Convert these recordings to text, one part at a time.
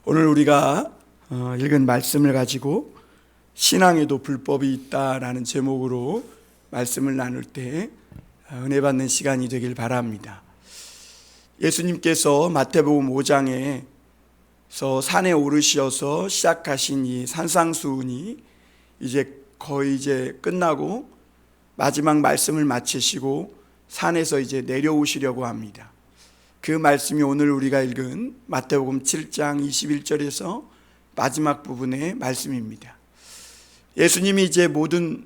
오늘 우리가 읽은 말씀을 가지고 신앙에도 불법이 있다라는 제목으로 말씀을 나눌 때 은혜 받는 시간이 되길 바랍니다. 예수님께서 마태복음 5장에서 산에 오르셔서 시작하신 이 산상수훈이 거의 끝나고 마지막 말씀을 마치시고 산에서 내려오시려고 합니다. 그 말씀이 오늘 우리가 읽은 마태복음 7장 21절에서 마지막 부분의 말씀입니다. 예수님이 모든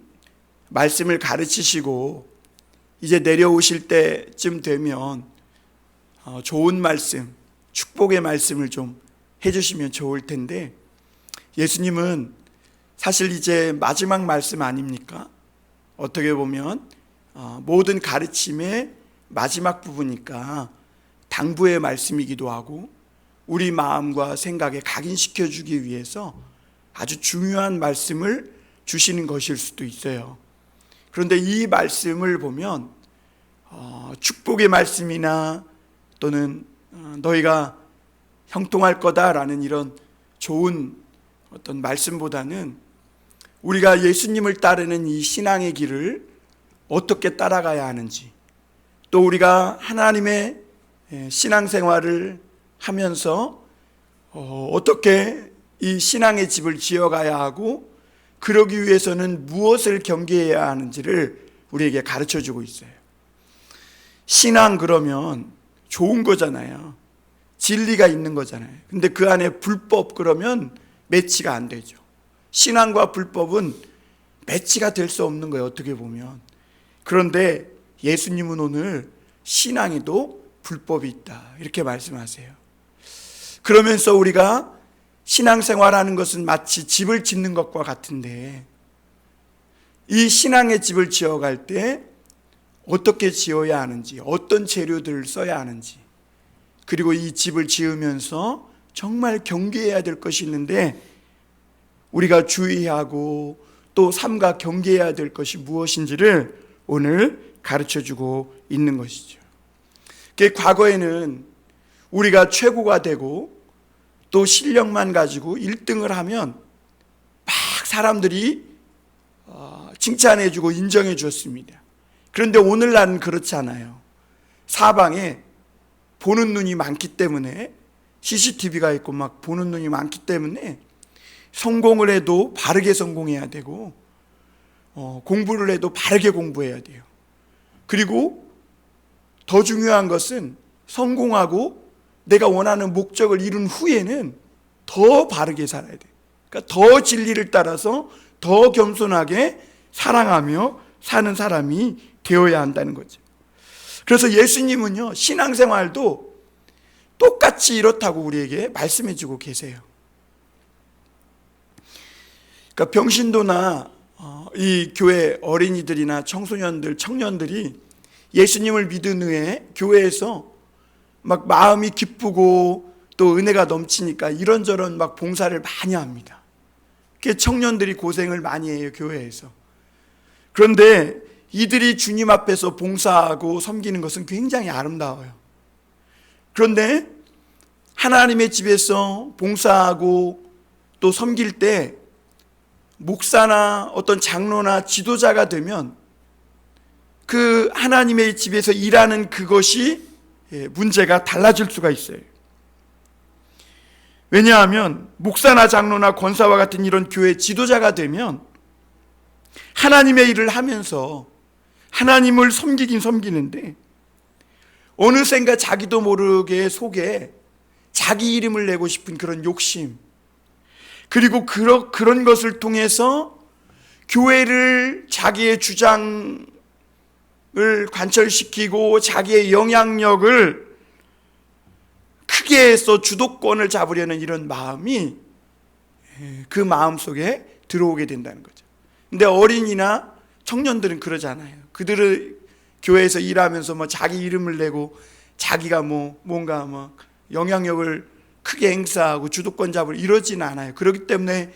말씀을 가르치시고 내려오실 때쯤 되면 좋은 말씀, 축복의 말씀을 좀 해주시면 좋을 텐데, 예수님은 사실 마지막 말씀 아닙니까? 어떻게 보면 모든 가르침의 마지막 부분이니까 당부의 말씀이기도 하고 우리 마음과 생각에 각인시켜 주기 위해서 아주 중요한 말씀을 주시는 것일 수도 있어요. 그런데 이 말씀을 보면 축복의 말씀이나 또는 너희가 형통할 거다라는 이런 좋은 어떤 말씀보다는 우리가 예수님을 따르는 이 신앙의 길을 어떻게 따라가야 하는지, 또 우리가 하나님의 신앙생활을 하면서 어떻게 이 신앙의 집을 지어가야 하고 그러기 위해서는 무엇을 경계해야 하는지를 우리에게 가르쳐주고 있어요. 신앙 그러면 좋은 거잖아요. 진리가 있는 거잖아요. 근데 그 안에 불법 그러면 매치가 안 되죠. 신앙과 불법은 매치가 될 수 없는 거예요, 어떻게 보면. 그런데 예수님은 오늘 신앙에도 불법이 있다 이렇게 말씀하세요. 그러면서 우리가 신앙생활하는 것은 마치 집을 짓는 것과 같은데, 이 신앙의 집을 지어갈 때 어떻게 지어야 하는지, 어떤 재료들을 써야 하는지, 그리고 이 집을 지으면서 정말 경계해야 될 것이 있는데 우리가 주의하고 또 삼가 경계해야 될 것이 무엇인지를 오늘 가르쳐주고 있는 것이죠. 과거에는 우리가 최고가 되고 또 실력만 가지고 1등을 하면 막 사람들이 칭찬해 주고 인정해 주었습니다. 그런데 오늘날은 그렇지 않아요. 사방에 보는 눈이 많기 때문에, CCTV가 있고 막 보는 눈이 많기 때문에 성공을 해도 바르게 성공해야 되고 공부를 해도 바르게 공부해야 돼요. 그리고 더 중요한 것은 성공하고 내가 원하는 목적을 이룬 후에는 더 바르게 살아야 돼요. 그러니까 더 진리를 따라서 더 겸손하게 사랑하며 사는 사람이 되어야 한다는 거죠. 그래서 예수님은요, 신앙생활도 똑같이 이렇다고 우리에게 말씀해 주고 계세요. 그러니까 병신도나 이 교회 어린이들이나 청소년들, 청년들이 예수님을 믿은 후에 교회에서 막 마음이 기쁘고 또 은혜가 넘치니까 이런저런 막 봉사를 많이 합니다. 청년들이 고생을 많이 해요, 교회에서. 그런데 이들이 주님 앞에서 봉사하고 섬기는 것은 굉장히 아름다워요. 그런데 하나님의 집에서 봉사하고 또 섬길 때 목사나 어떤 장로나 지도자가 되면 그 하나님의 집에서 일하는 그것이 문제가 달라질 수가 있어요. 왜냐하면 목사나 장로나 권사와 같은 이런 교회 지도자가 되면 하나님의 일을 하면서 하나님을 섬기긴 섬기는데 어느샌가 자기도 모르게 속에 자기 이름을 내고 싶은 그런 욕심, 그리고 그런 것을 통해서 교회를 자기의 주장을 관철시키고 자기의 영향력을 크게 해서 주도권을 잡으려는 이런 마음이 그 마음 속에 들어오게 된다는 거죠. 근데 어린이나 청년들은 그러지 않아요. 그들은 교회에서 일하면서 자기 이름을 내고 자기가 뭔가 영향력을 크게 행사하고 주도권 잡으려 이러진 않아요. 그렇기 때문에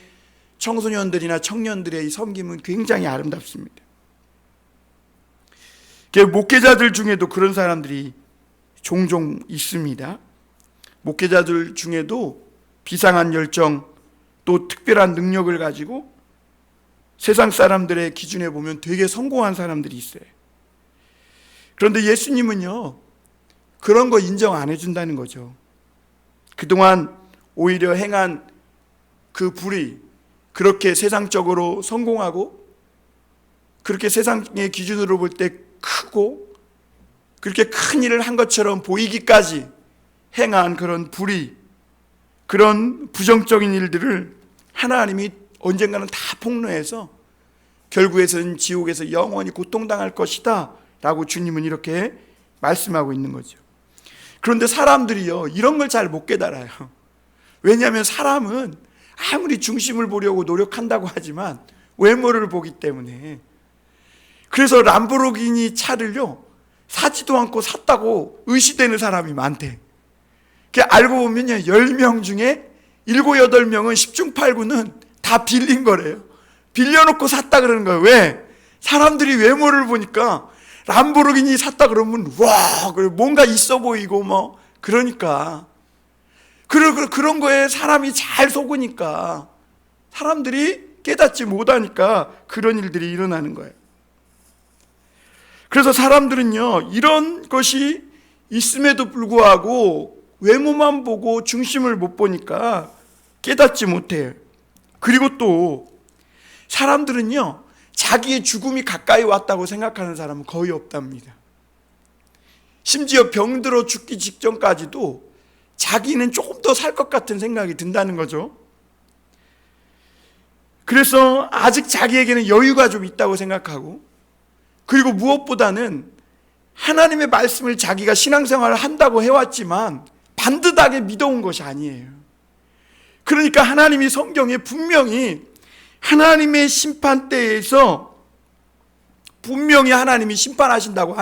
청소년들이나 청년들의 이 섬김은 굉장히 아름답습니다. 목회자들 중에도 그런 사람들이 종종 있습니다. 목회자들 중에도 비상한 열정, 또 특별한 능력을 가지고 세상 사람들의 기준에 보면 되게 성공한 사람들이 있어요. 그런데 예수님은요, 그런 거 인정 안 해준다는 거죠. 그동안 오히려 행한 그 불의, 그렇게 세상적으로 성공하고 그렇게 세상의 기준으로 볼 때 크고 그렇게 큰 일을 한 것처럼 보이기까지 행한 그런 불의, 그런 부정적인 일들을 하나님이 언젠가는 다 폭로해서 결국에는 지옥에서 영원히 고통당할 것이다 라고 주님은 이렇게 말씀하고 있는 거죠. 그런데 사람들이요, 이런 걸 잘 못 깨달아요. 왜냐하면 사람은 아무리 중심을 보려고 노력한다고 하지만 외모를 보기 때문에. 그래서 람보르기니 차를요, 사지도 않고 샀다고 의시되는 사람이 많대. 알고 보면요, 10명 중에 7, 8명은 10중 8구는 다 빌린 거래요. 빌려놓고 샀다 그러는 거예요. 왜? 사람들이 외모를 보니까 람보르기니 샀다 그러면 와, 뭔가 있어 보이고 뭐 그러니까. 그런 거에 사람이 잘 속으니까 사람들이 깨닫지 못하니까 그런 일들이 일어나는 거예요. 그래서 사람들은요, 이런 것이 있음에도 불구하고 외모만 보고 중심을 못 보니까 깨닫지 못해요. 그리고 또 사람들은요, 자기의 죽음이 가까이 왔다고 생각하는 사람은 거의 없답니다. 심지어 병들어 죽기 직전까지도 자기는 조금 더 살 것 같은 생각이 든다는 거죠. 그래서 아직 자기에게는 여유가 좀 있다고 생각하고, 그리고 무엇보다는 하나님의 말씀을 자기가 신앙생활을 한다고 해왔지만 반듯하게 믿어온 것이 아니에요. 그러니까 하나님이 성경에 분명히 하나님의 심판대에서 분명히 하나님이 심판하신다고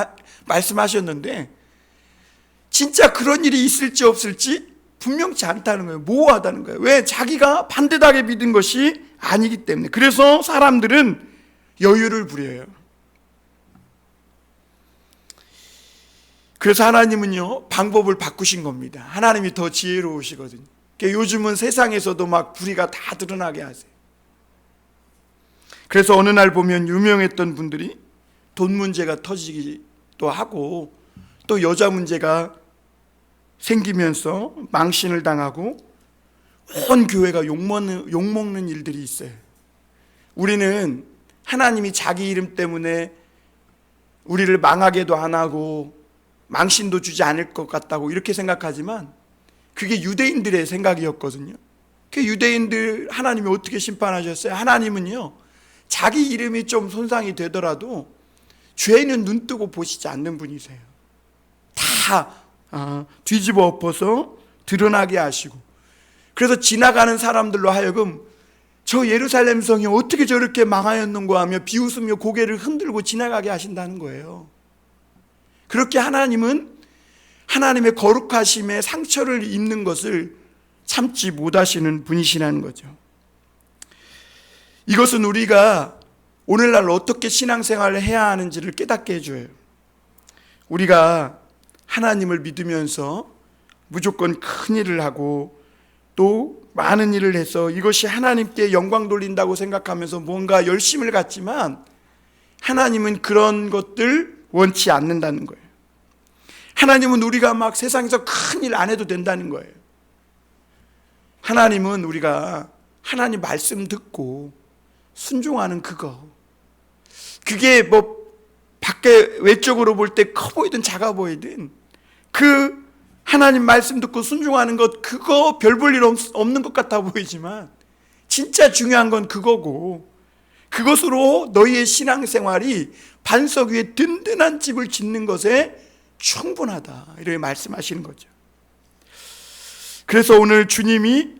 말씀하셨는데 진짜 그런 일이 있을지 없을지 분명치 않다는 거예요. 모호하다는 거예요. 왜? 자기가 반듯하게 믿은 것이 아니기 때문에. 그래서 사람들은 여유를 부려요. 그래서 하나님은요, 방법을 바꾸신 겁니다. 하나님이 더 지혜로우시거든요. 그러니까 요즘은 세상에서도 막 불의가 다 드러나게 하세요. 그래서 어느 날 보면 유명했던 분들이 돈 문제가 터지기도 하고 또 여자 문제가 생기면서 망신을 당하고 온 교회가 욕먹는 일들이 있어요. 우리는 하나님이 자기 이름 때문에 우리를 망하게도 안 하고 망신도 주지 않을 것 같다고 이렇게 생각하지만 그게 유대인들의 생각이었거든요. 그 유대인들 하나님이 어떻게 심판하셨어요? 하나님은요, 자기 이름이 좀 손상이 되더라도 죄는 눈뜨고 보시지 않는 분이세요. 다 뒤집어 엎어서 드러나게 하시고, 그래서 지나가는 사람들로 하여금 저 예루살렘 성이 어떻게 저렇게 망하였는가 하며 비웃으며 고개를 흔들고 지나가게 하신다는 거예요. 그렇게 하나님은 하나님의 거룩하심에 상처를 입는 것을 참지 못하시는 분이시라는 거죠. 이것은 우리가 오늘날 어떻게 신앙생활을 해야 하는지를 깨닫게 해줘요. 우리가 하나님을 믿으면서 무조건 큰 일을 하고 또 많은 일을 해서 이것이 하나님께 영광 돌린다고 생각하면서 뭔가 열심을 갖지만 하나님은 그런 것들 원치 않는다는 거예요. 하나님은 우리가 막 세상에서 큰 일 안 해도 된다는 거예요. 하나님은 우리가 하나님 말씀 듣고 순종하는 그게 뭐 밖에 외적으로 볼 때 커 보이든 작아 보이든 그 하나님 말씀 듣고 순종하는 것, 그거 별 볼 일 없는 것 같아 보이지만 진짜 중요한 건 그거고, 그것으로 너희의 신앙생활이 반석 위에 든든한 집을 짓는 것에 충분하다, 이렇게 말씀하시는 거죠. 그래서 오늘 주님이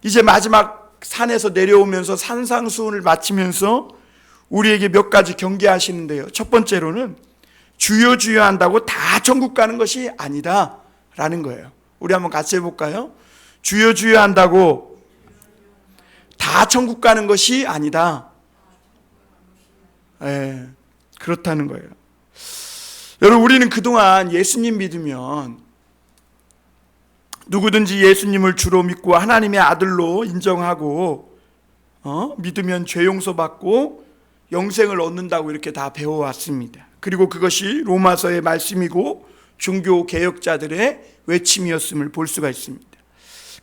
이제 마지막 산에서 내려오면서 산상수훈을 마치면서 우리에게 몇 가지 경계하시는데요. 첫 번째로는 주여 주여 한다고 다 천국 가는 것이 아니다 라는 거예요. 우리 한번 같이 해볼까요? 주여 주여 한다고 다 천국 가는 것이 아니다. 네, 그렇다는 거예요. 여러분, 우리는 그동안 예수님 믿으면 누구든지 예수님을 주로 믿고 하나님의 아들로 인정하고 믿으면 죄 용서받고 영생을 얻는다고 이렇게 다 배워왔습니다. 그리고 그것이 로마서의 말씀이고 종교 개혁자들의 외침이었음을 볼 수가 있습니다.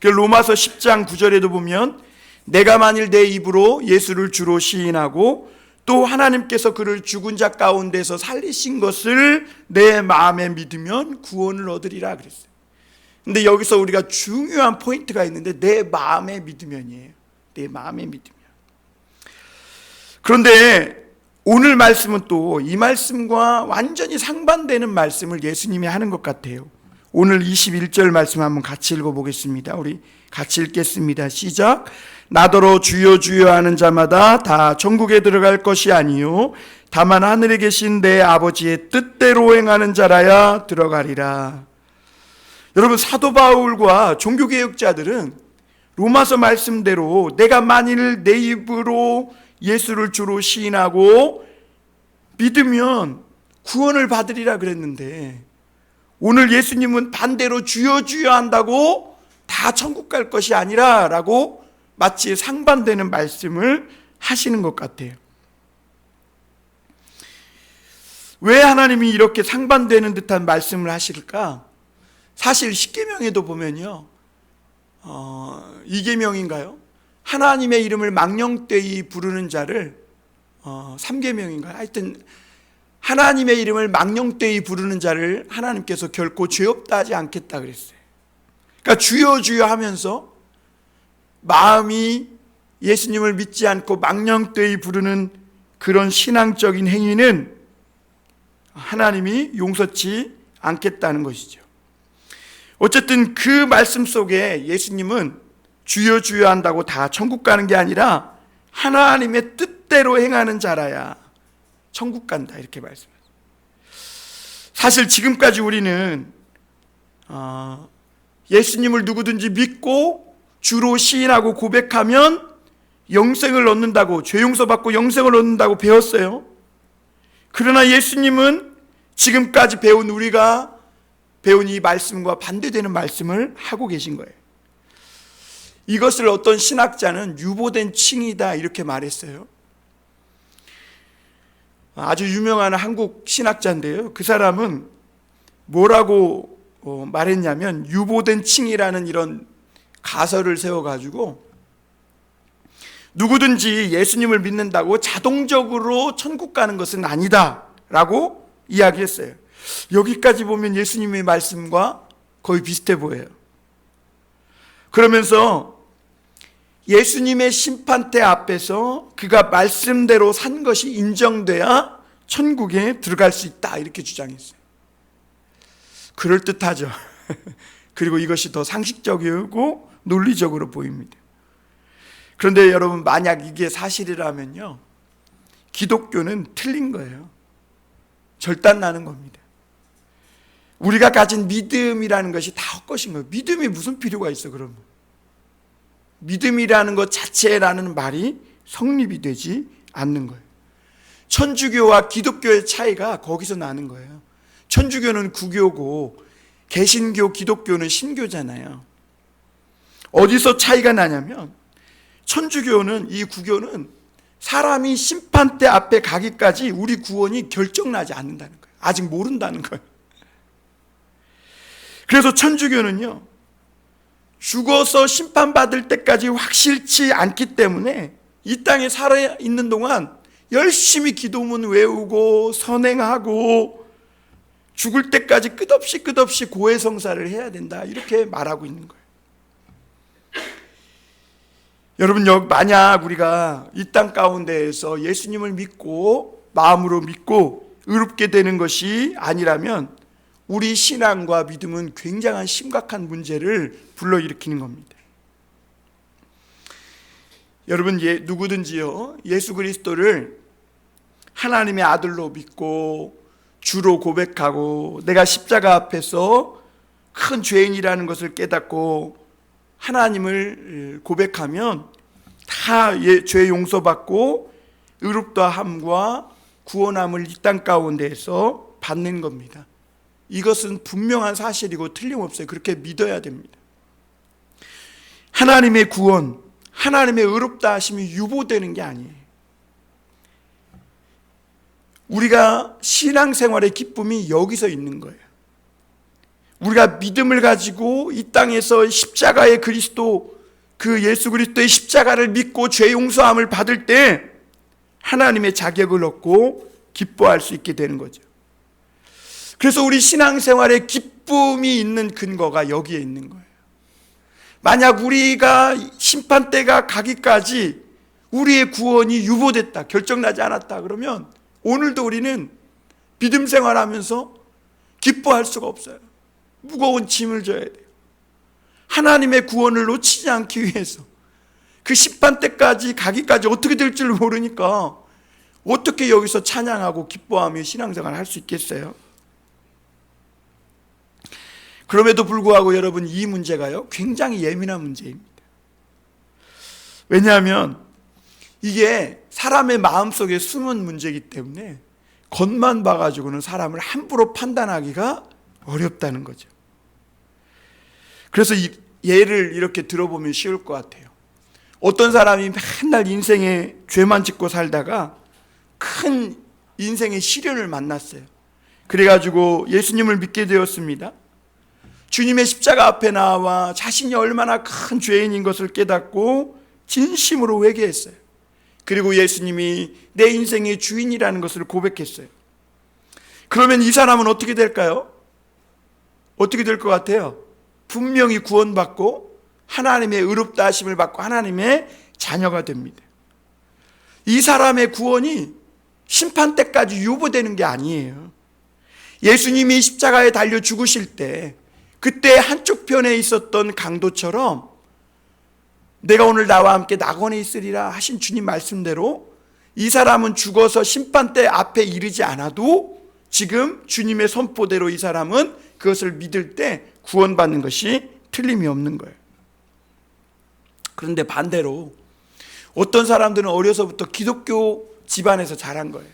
로마서 10장 9절에도 보면 내가 만일 내 입으로 예수를 주로 시인하고 또 하나님께서 그를 죽은 자 가운데서 살리신 것을 내 마음에 믿으면 구원을 얻으리라 그랬어요. 근데 여기서 우리가 중요한 포인트가 있는데 내 마음에 믿으면이에요. 내 마음에 믿으면. 그런데 오늘 말씀은 또 이 말씀과 완전히 상반되는 말씀을 예수님이 하는 것 같아요. 오늘 21절 말씀 한번 같이 읽어보겠습니다. 우리 같이 읽겠습니다. 시작. 나더러 주여 주여 하는 자마다 다 천국에 들어갈 것이 아니요 다만 하늘에 계신 내 아버지의 뜻대로 행하는 자라야 들어가리라. 여러분, 사도 바울과 종교개혁자들은 로마서 말씀대로 내가 만일 내 입으로 예수를 주로 시인하고 믿으면 구원을 받으리라 그랬는데 오늘 예수님은 반대로 주여 주여 한다고 다 천국 갈 것이 아니라 라고 마치 상반되는 말씀을 하시는 것 같아요. 왜 하나님이 이렇게 상반되는 듯한 말씀을 하실까? 사실 십계명에도 보면요, 2계명인가요? 하나님의 이름을 망령되이 부르는 자를 3계명인가요? 하여튼 하나님의 이름을 망령되이 부르는 자를 하나님께서 결코 죄 없다 하지 않겠다 그랬어요. 그러니까 주여 주여 하면서 마음이 예수님을 믿지 않고 망령되이 부르는 그런 신앙적인 행위는 하나님이 용서치 않겠다는 것이죠. 어쨌든 그 말씀 속에 예수님은 주여 주여 한다고 다 천국 가는 게 아니라 하나님의 뜻대로 행하는 자라야 천국 간다 이렇게 말씀하세요. 사실 지금까지 우리는 예수님을 누구든지 믿고 주로 시인하고 고백하면 영생을 얻는다고, 죄 용서받고 영생을 얻는다고 배웠어요. 그러나 예수님은 지금까지 우리가 배운 이 말씀과 반대되는 말씀을 하고 계신 거예요. 이것을 어떤 신학자는 유보된 칭이다 이렇게 말했어요. 아주 유명한 한국 신학자인데요, 그 사람은 뭐라고 말했냐면 유보된 칭이라는 이런 가설을 세워가지고 누구든지 예수님을 믿는다고 자동적으로 천국 가는 것은 아니다 라고 이야기했어요. 여기까지 보면 예수님의 말씀과 거의 비슷해 보여요. 그러면서 예수님의 심판대 앞에서 그가 말씀대로 산 것이 인정돼야 천국에 들어갈 수 있다 이렇게 주장했어요. 그럴듯하죠. 그리고 이것이 더 상식적이고 논리적으로 보입니다. 그런데 여러분, 만약 이게 사실이라면요, 기독교는 틀린 거예요. 절단나는 겁니다. 우리가 가진 믿음이라는 것이 다 헛것인 거예요. 믿음이 무슨 필요가 있어 그러면? 믿음이라는 것 자체라는 말이 성립이 되지 않는 거예요. 천주교와 기독교의 차이가 거기서 나는 거예요. 천주교는 구교고 개신교, 기독교는 신교잖아요. 어디서 차이가 나냐면 천주교는, 이 구교는 사람이 심판대 앞에 가기까지 우리 구원이 결정나지 않는다는 거예요. 아직 모른다는 거예요. 그래서 천주교는요, 죽어서 심판받을 때까지 확실치 않기 때문에 이 땅에 살아있는 동안 열심히 기도문 외우고 선행하고 죽을 때까지 끝없이 고해성사를 해야 된다 이렇게 말하고 있는 거예요. 여러분, 만약 우리가 이 땅 가운데에서 예수님을 믿고 마음으로 믿고 의롭게 되는 것이 아니라면 우리 신앙과 믿음은 굉장한 심각한 문제를 불러일으키는 겁니다. 여러분, 누구든지요, 예수 그리스도를 하나님의 아들로 믿고 주로 고백하고 내가 십자가 앞에서 큰 죄인이라는 것을 깨닫고 하나님을 고백하면 다 죄 용서받고 의롭다함과 구원함을 이 땅 가운데에서 받는 겁니다. 이것은 분명한 사실이고 틀림없어요. 그렇게 믿어야 됩니다. 하나님의 구원, 하나님의 의롭다 하심이 유보되는 게 아니에요. 우리가 신앙생활의 기쁨이 여기서 있는 거예요. 우리가 믿음을 가지고 이 땅에서 십자가의 그리스도, 그 예수 그리스도의 십자가를 믿고 죄 용서함을 받을 때 하나님의 자격을 얻고 기뻐할 수 있게 되는 거죠. 그래서 우리 신앙생활의 기쁨이 있는 근거가 여기에 있는 거예요. 만약 우리가 심판대가 가기까지 우리의 구원이 유보됐다, 결정나지 않았다 그러면 오늘도 우리는 믿음 생활하면서 기뻐할 수가 없어요. 무거운 짐을 져야 돼요. 하나님의 구원을 놓치지 않기 위해서 그 심판대까지 가기까지 어떻게 될 줄 모르니까 어떻게 여기서 찬양하고 기뻐하며 신앙생활을 할 수 있겠어요? 그럼에도 불구하고 여러분, 이 문제가요 굉장히 예민한 문제입니다. 왜냐하면 이게 사람의 마음속에 숨은 문제이기 때문에 겉만 봐가지고는 사람을 함부로 판단하기가 어렵다는 거죠. 그래서 이 예를 이렇게 들어보면 쉬울 것 같아요. 어떤 사람이 맨날 인생에 죄만 짓고 살다가 큰 인생의 시련을 만났어요. 그래가지고 예수님을 믿게 되었습니다. 주님의 십자가 앞에 나와 자신이 얼마나 큰 죄인인 것을 깨닫고 진심으로 회개했어요. 그리고 예수님이 내 인생의 주인이라는 것을 고백했어요. 그러면 이 사람은 어떻게 될까요? 어떻게 될 것 같아요? 분명히 구원받고 하나님의 의롭다 하심을 받고 하나님의 자녀가 됩니다. 이 사람의 구원이 심판 때까지 유보되는 게 아니에요. 예수님이 십자가에 달려 죽으실 때 그때 한쪽 편에 있었던 강도처럼 내가 오늘 나와 함께 낙원에 있으리라 하신 주님 말씀대로 이 사람은 죽어서 심판대 앞에 이르지 않아도 지금 주님의 선포대로 이 사람은 그것을 믿을 때 구원받는 것이 틀림이 없는 거예요. 그런데 반대로 어떤 사람들은 어려서부터 기독교 집안에서 자란 거예요.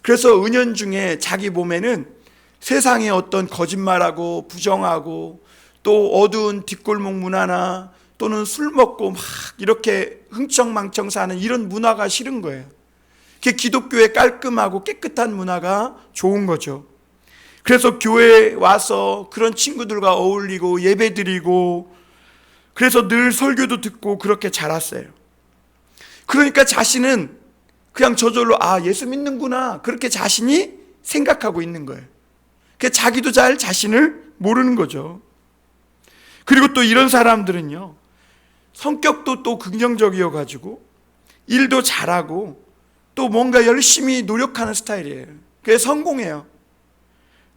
그래서 은연중에 자기 몸에는 세상의 어떤 거짓말하고 부정하고 또 어두운 뒷골목 문화나 또는 술 먹고 막 이렇게 흥청망청 사는 이런 문화가 싫은 거예요. 그게 기독교의 깔끔하고 깨끗한 문화가 좋은 거죠. 그래서 교회에 와서 그런 친구들과 어울리고 예배드리고 그래서 늘 설교도 듣고 그렇게 자랐어요. 그러니까 자신은 그냥 저절로 예수 믿는구나 그렇게 자신이 생각하고 있는 거예요. 자기도 잘 자신을 모르는 거죠. 그리고 또 이런 사람들은요, 성격도 또 긍정적이어 가지고 일도 잘하고 또 뭔가 열심히 노력하는 스타일이에요. 그래서 성공해요.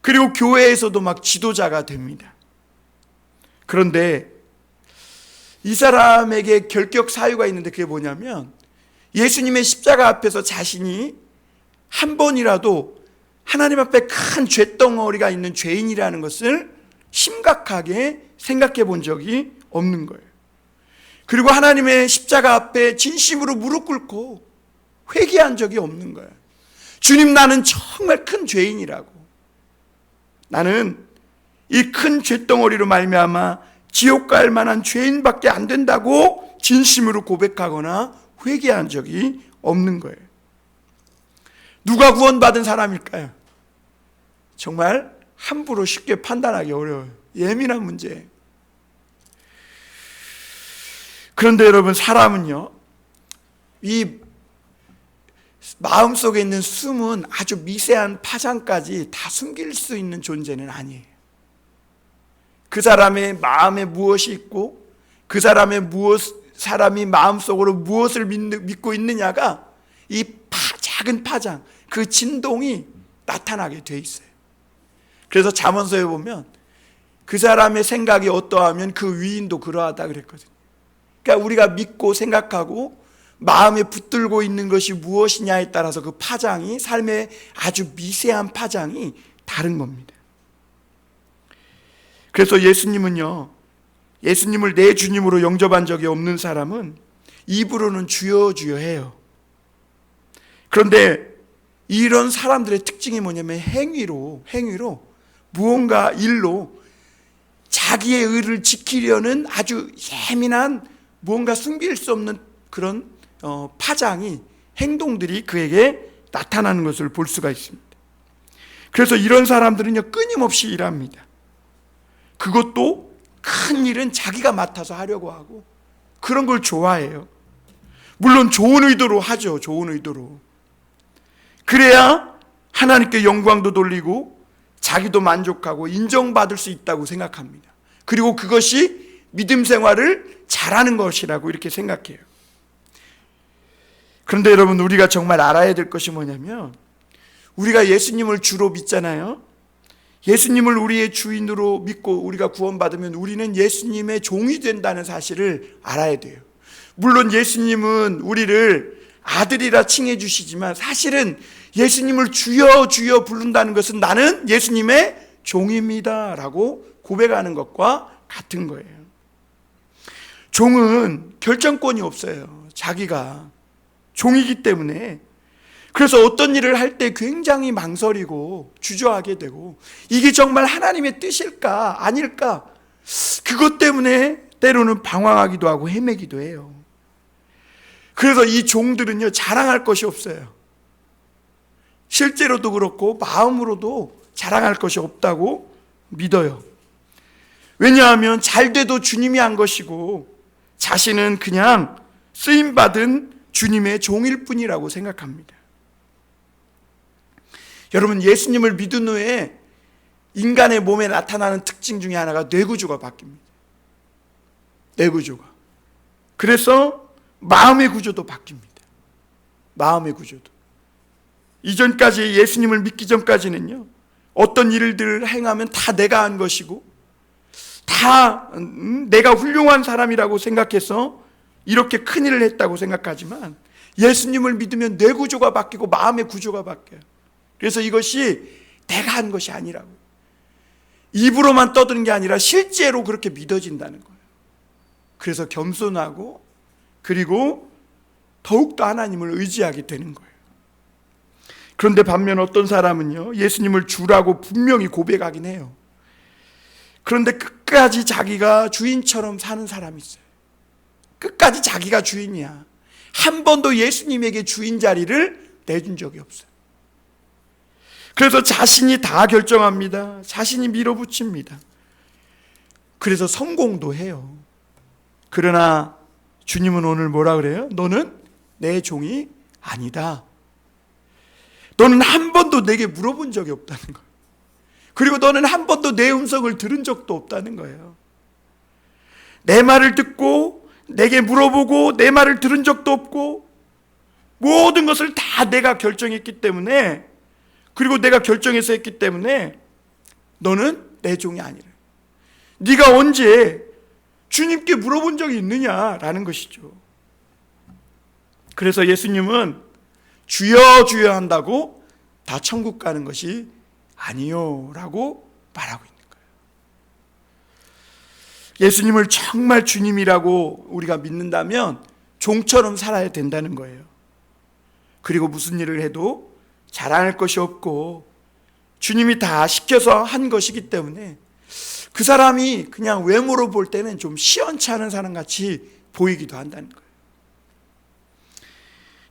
그리고 교회에서도 막 지도자가 됩니다. 그런데 이 사람에게 결격 사유가 있는데 그게 뭐냐면 예수님의 십자가 앞에서 자신이 한 번이라도 하나님 앞에 큰 죄덩어리가 있는 죄인이라는 것을 심각하게 생각해 본 적이 없는 거예요. 그리고 하나님의 십자가 앞에 진심으로 무릎 꿇고 회개한 적이 없는 거예요. 주님, 나는 정말 큰 죄인이라고. 나는 이 큰 죄덩어리로 말미암아 지옥 갈 만한 죄인밖에 안 된다고 진심으로 고백하거나 회개한 적이 없는 거예요. 누가 구원받은 사람일까요? 정말 함부로 쉽게 판단하기 어려워요. 예민한 문제예요. 그런데 여러분, 사람은요, 이 마음속에 있는 숨은 아주 미세한 파장까지 다 숨길 수 있는 존재는 아니에요. 그 사람의 마음에 무엇이 있고 그 사람이 마음속으로 무엇을 믿고 있느냐가 이 작은 파장, 그 진동이 나타나게 돼 있어요. 그래서 잠언서에 보면 그 사람의 생각이 어떠하면 그 위인도 그러하다 그랬거든요. 그러니까 우리가 믿고 생각하고 마음에 붙들고 있는 것이 무엇이냐에 따라서 그 파장이, 삶의 아주 미세한 파장이 다른 겁니다. 그래서 예수님은요, 예수님을 내 주님으로 영접한 적이 없는 사람은 입으로는 주여 주여 해요. 그런데 이런 사람들의 특징이 뭐냐면 행위로 무언가 일로 자기의 의를 지키려는 아주 예민한 무언가 숨길 수 없는 그런 파장이, 행동들이 그에게 나타나는 것을 볼 수가 있습니다. 그래서 이런 사람들은요, 끊임없이 일합니다. 그것도 큰 일은 자기가 맡아서 하려고 하고 그런 걸 좋아해요. 물론 좋은 의도로 하죠. 좋은 의도로. 그래야 하나님께 영광도 돌리고 자기도 만족하고 인정받을 수 있다고 생각합니다. 그리고 그것이 믿음 생활을 잘하는 것이라고 이렇게 생각해요. 그런데 여러분, 우리가 정말 알아야 될 것이 뭐냐면, 우리가 예수님을 주로 믿잖아요. 예수님을 우리의 주인으로 믿고 우리가 구원받으면 우리는 예수님의 종이 된다는 사실을 알아야 돼요. 물론 예수님은 우리를 아들이라 칭해 주시지만 사실은 예수님을 주여 주여 부른다는 것은 나는 예수님의 종입니다 라고 고백하는 것과 같은 거예요. 종은 결정권이 없어요. 자기가 종이기 때문에. 그래서 어떤 일을 할 때 굉장히 망설이고 주저하게 되고, 이게 정말 하나님의 뜻일까 아닐까, 그것 때문에 때로는 방황하기도 하고 헤매기도 해요. 그래서 이 종들은요, 자랑할 것이 없어요. 실제로도 그렇고 마음으로도 자랑할 것이 없다고 믿어요. 왜냐하면 잘 돼도 주님이 한 것이고 자신은 그냥 쓰임받은 주님의 종일 뿐이라고 생각합니다. 여러분, 예수님을 믿은 후에 인간의 몸에 나타나는 특징 중에 하나가 뇌구조가 바뀝니다. 뇌구조가. 그래서 마음의 구조도 바뀝니다. 마음의 구조도. 이전까지, 예수님을 믿기 전까지는요, 어떤 일들을 행하면 다 내가 한 것이고 다 내가 훌륭한 사람이라고 생각해서 이렇게 큰일을 했다고 생각하지만, 예수님을 믿으면 뇌구조가 바뀌고 마음의 구조가 바뀌어요. 그래서 이것이 내가 한 것이 아니라고, 입으로만 떠드는 게 아니라 실제로 그렇게 믿어진다는 거예요. 그래서 겸손하고, 그리고 더욱더 하나님을 의지하게 되는 거예요. 그런데 반면 어떤 사람은요, 예수님을 주라고 분명히 고백하긴 해요. 그런데 끝까지 자기가 주인처럼 사는 사람이 있어요. 끝까지 자기가 주인이야. 한 번도 예수님에게 주인 자리를 내준 적이 없어요. 그래서 자신이 다 결정합니다. 자신이 밀어붙입니다. 그래서 성공도 해요. 그러나 주님은 오늘 뭐라 그래요? 너는 내 종이 아니다. 너는 한 번도 내게 물어본 적이 없다는 거예요. 그리고 너는 한 번도 내 음성을 들은 적도 없다는 거예요. 내 말을 듣고 내게 물어보고 내 말을 들은 적도 없고, 모든 것을 다 내가 결정했기 때문에, 그리고 내가 결정해서 했기 때문에 너는 내 종이 아니라. 네가 언제 주님께 물어본 적이 있느냐라는 것이죠. 그래서 예수님은 주여 주여 한다고 다 천국 가는 것이 아니요 라고 말하고 있는 거예요. 예수님을 정말 주님이라고 우리가 믿는다면 종처럼 살아야 된다는 거예요. 그리고 무슨 일을 해도 자랑할 것이 없고 주님이 다 시켜서 한 것이기 때문에 그 사람이 그냥 외모로 볼 때는 좀 시원찮은 사람같이 보이기도 한다는 거예요.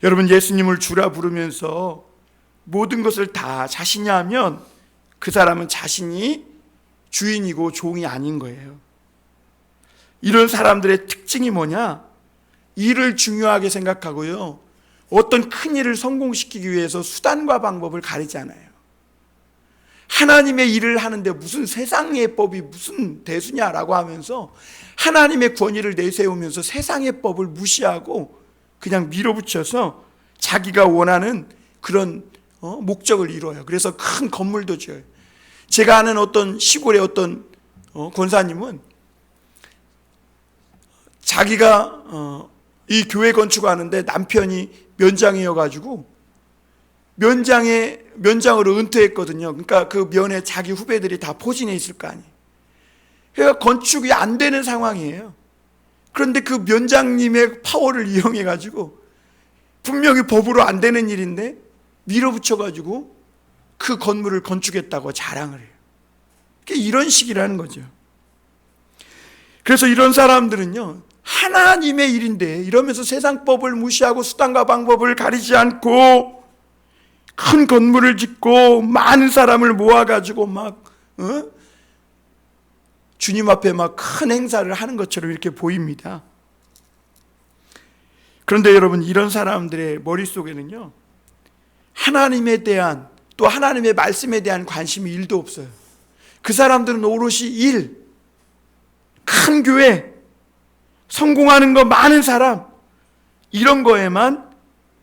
여러분, 예수님을 주라 부르면서 모든 것을 다 자신이 하면 그 사람은 자신이 주인이고 종이 아닌 거예요. 이런 사람들의 특징이 뭐냐? 일을 중요하게 생각하고요, 어떤 큰 일을 성공시키기 위해서 수단과 방법을 가리지 않아요. 하나님의 일을 하는데 무슨 세상의 법이 무슨 대수냐라고 하면서 하나님의 권위를 내세우면서 세상의 법을 무시하고 그냥 밀어붙여서 자기가 원하는 그런 목적을 이뤄요. 그래서 큰 건물도 지어요. 제가 아는 어떤 시골의 어떤 권사님은 자기가 이 교회 건축하는데 남편이 면장이어가지고 면장으로 은퇴했거든요. 그러니까 그 면에 자기 후배들이 다 포진해 있을 거 아니에요. 그러니까 건축이 안 되는 상황이에요. 그런데 그 면장님의 파워를 이용해가지고 분명히 법으로 안 되는 일인데 밀어붙여가지고 그 건물을 건축했다고 자랑을 해요. 이런 식이라는 거죠. 그래서 이런 사람들은요, 하나님의 일인데 이러면서 세상 법을 무시하고 수단과 방법을 가리지 않고 큰 건물을 짓고 많은 사람을 모아가지고 막 주님 앞에 막 큰 행사를 하는 것처럼 이렇게 보입니다. 그런데 여러분, 이런 사람들의 머릿속에는요, 하나님에 대한, 또 하나님의 말씀에 대한 관심이 1도 없어요. 그 사람들은 오롯이 일, 큰 교회, 성공하는 거, 많은 사람, 이런 거에만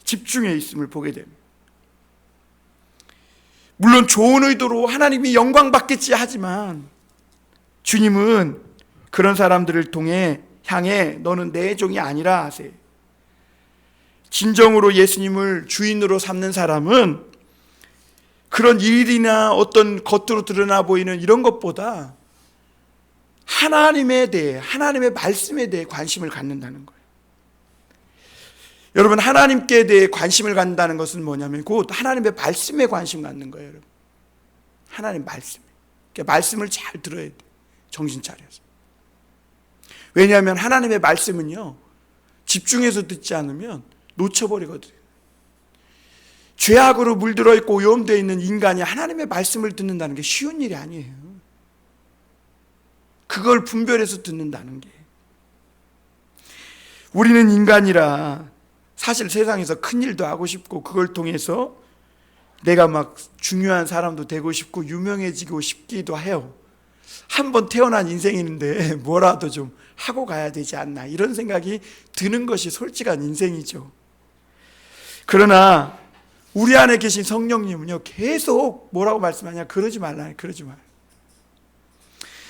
집중해 있음을 보게 됩니다. 물론 좋은 의도로 하나님이 영광 받겠지 하지만 주님은 그런 사람들을 통해 향해 너는 내 종이 아니라 하세요. 진정으로 예수님을 주인으로 삼는 사람은 그런 일이나 어떤 겉으로 드러나 보이는 이런 것보다 하나님에 대해, 하나님의 말씀에 대해 관심을 갖는다는 거예요. 여러분, 하나님께 대해 관심을 갖는다는 것은 뭐냐면 곧 하나님의 말씀에 관심 갖는 거예요. 여러분, 하나님 말씀, 그러니까 말씀을 잘 들어야 돼요. 정신 차려서. 왜냐하면 하나님의 말씀은요, 집중해서 듣지 않으면 놓쳐버리거든요. 죄악으로 물들어 있고 오염되어 있는 인간이 하나님의 말씀을 듣는다는 게 쉬운 일이 아니에요. 그걸 분별해서 듣는다는 게. 우리는 인간이라 사실 세상에서 큰 일도 하고 싶고 그걸 통해서 내가 막 중요한 사람도 되고 싶고 유명해지고 싶기도 해요. 한 번 태어난 인생인데 뭐라도 좀 하고 가야 되지 않나, 이런 생각이 드는 것이 솔직한 인생이죠. 그러나 우리 안에 계신 성령님은요, 계속 뭐라고 말씀하냐? 그러지 말라, 그러지 말라.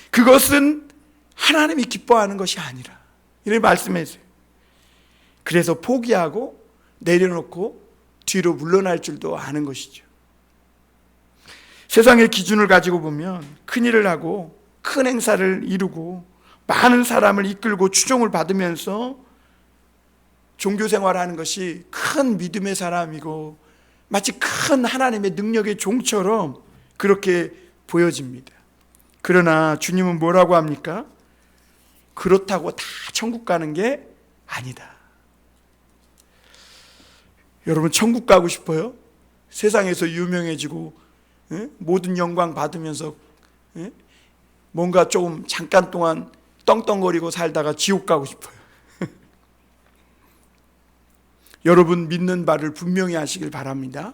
그것은 하나님이 기뻐하는 것이 아니라, 이렇게 말씀해주세요. 그래서 포기하고 내려놓고 뒤로 물러날 줄도 아는 것이죠. 세상의 기준을 가지고 보면 큰 일을 하고 큰 행사를 이루고 많은 사람을 이끌고 추종을 받으면서 종교 생활하는 것이 큰 믿음의 사람이고 마치 큰 하나님의 능력의 종처럼 그렇게 보여집니다. 그러나 주님은 뭐라고 합니까? 그렇다고 다 천국 가는 게 아니다. 여러분, 천국 가고 싶어요? 세상에서 유명해지고 모든 영광 받으면서 뭔가 조금 잠깐 동안 떵떵거리고 살다가 지옥 가고 싶어요? 여러분, 믿는 바를 분명히 하시길 바랍니다.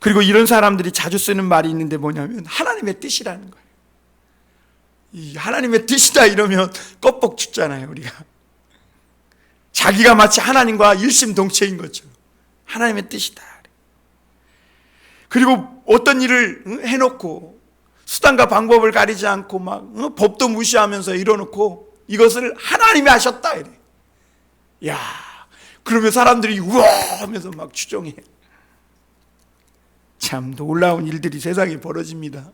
그리고 이런 사람들이 자주 쓰는 말이 있는데 뭐냐면 하나님의 뜻이라는 거예요. 이 하나님의 뜻이다 이러면 껍벅 죽잖아요, 우리가. 자기가 마치 하나님과 일심동체인 것처럼 하나님의 뜻이다. 그리고 어떤 일을 해놓고 수단과 방법을 가리지 않고 막 법도 무시하면서 이뤄놓고 이것을 하나님이 하셨다 이래. 야, 그러면 사람들이 우와 하면서 막 추종해. 참 놀라운 일들이 세상에 벌어집니다.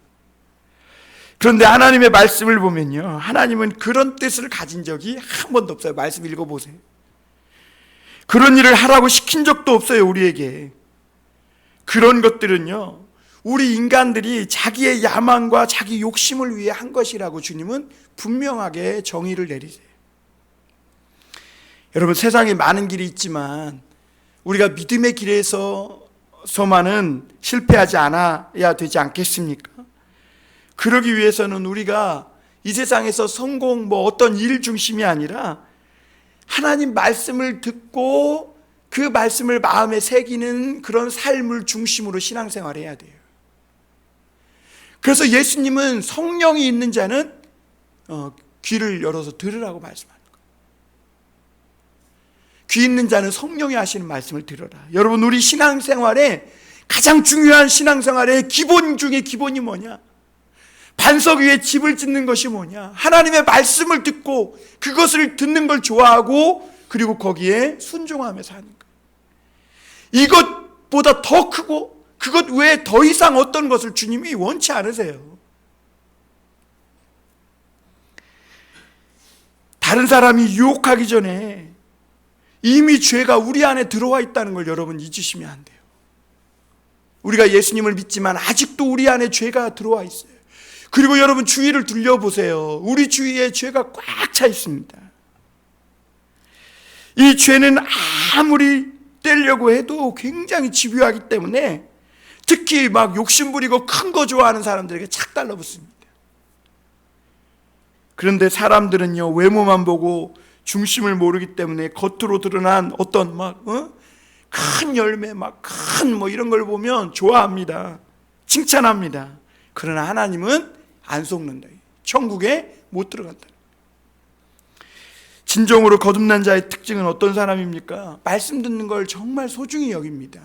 그런데 하나님의 말씀을 보면요, 하나님은 그런 뜻을 가진 적이 한 번도 없어요. 말씀 읽어보세요. 그런 일을 하라고 시킨 적도 없어요, 우리에게. 그런 것들은요, 우리 인간들이 자기의 야망과 자기 욕심을 위해 한 것이라고 주님은 분명하게 정의를 내리세요. 여러분, 세상에 많은 길이 있지만 우리가 믿음의 길에서만은 실패하지 않아야 되지 않겠습니까? 그러기 위해서는 우리가 이 세상에서 성공, 어떤 일 중심이 아니라 하나님 말씀을 듣고 그 말씀을 마음에 새기는 그런 삶을 중심으로 신앙생활을 해야 돼요. 그래서 예수님은 성령이 있는 자는 귀를 열어서 들으라고 말씀하는 거예요. 귀 있는 자는 성령이 하시는 말씀을 들어라. 여러분, 우리 신앙생활에 가장 중요한 신앙생활의 기본 중에 기본이 뭐냐? 반석 위에 집을 짓는 것이 뭐냐? 하나님의 말씀을 듣고 그것을 듣는 걸 좋아하고 그리고 거기에 순종하며 사는 거예요. 이것보다 더 크고 그것 외에 더 이상 어떤 것을 주님이 원치 않으세요. 다른 사람이 유혹하기 전에 이미 죄가 우리 안에 들어와 있다는 걸 여러분 잊으시면 안 돼요. 우리가 예수님을 믿지만 아직도 우리 안에 죄가 들어와 있어요. 그리고 여러분 주위를 둘러보세요. 우리 주위에 죄가 꽉 차 있습니다. 이 죄는 아무리 떼려고 해도 굉장히 집요하기 때문에 특히 막 욕심부리고 큰 거 좋아하는 사람들에게 착 달라붙습니다. 그런데 사람들은요, 외모만 보고 중심을 모르기 때문에 겉으로 드러난 어떤 큰 열매, 큰 이런 걸 보면 좋아합니다. 칭찬합니다. 그러나 하나님은 안 속는다. 천국에 못 들어간다. 진정으로 거듭난 자의 특징은 어떤 사람입니까? 말씀 듣는 걸 정말 소중히 여깁니다.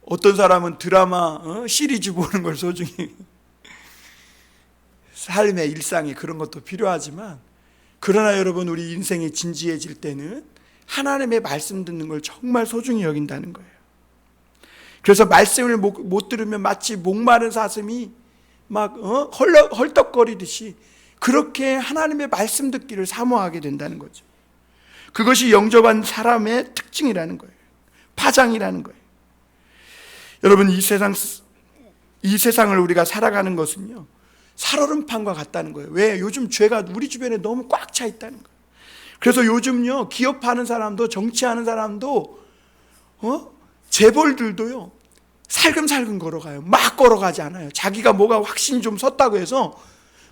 어떤 사람은 드라마, 시리즈 보는 걸 소중히, 삶의 일상에 그런 것도 필요하지만, 그러나 여러분, 우리 인생이 진지해질 때는 하나님의 말씀 듣는 걸 정말 소중히 여긴다는 거예요. 그래서 말씀을 못 들으면 마치 목마른 사슴이 헐떡거리듯이 그렇게 하나님의 말씀 듣기를 사모하게 된다는 거죠. 그것이 영접한 사람의 특징이라는 거예요. 파장이라는 거예요. 여러분, 이 세상을 우리가 살아가는 것은요, 살얼음판과 같다는 거예요. 왜? 요즘 죄가 우리 주변에 너무 꽉 차 있다는 거예요. 그래서 요즘요, 기업하는 사람도 정치하는 사람도 재벌들도요, 살금살금 걸어가요. 막 걸어가지 않아요. 자기가 뭐가 확신이 좀 섰다고 해서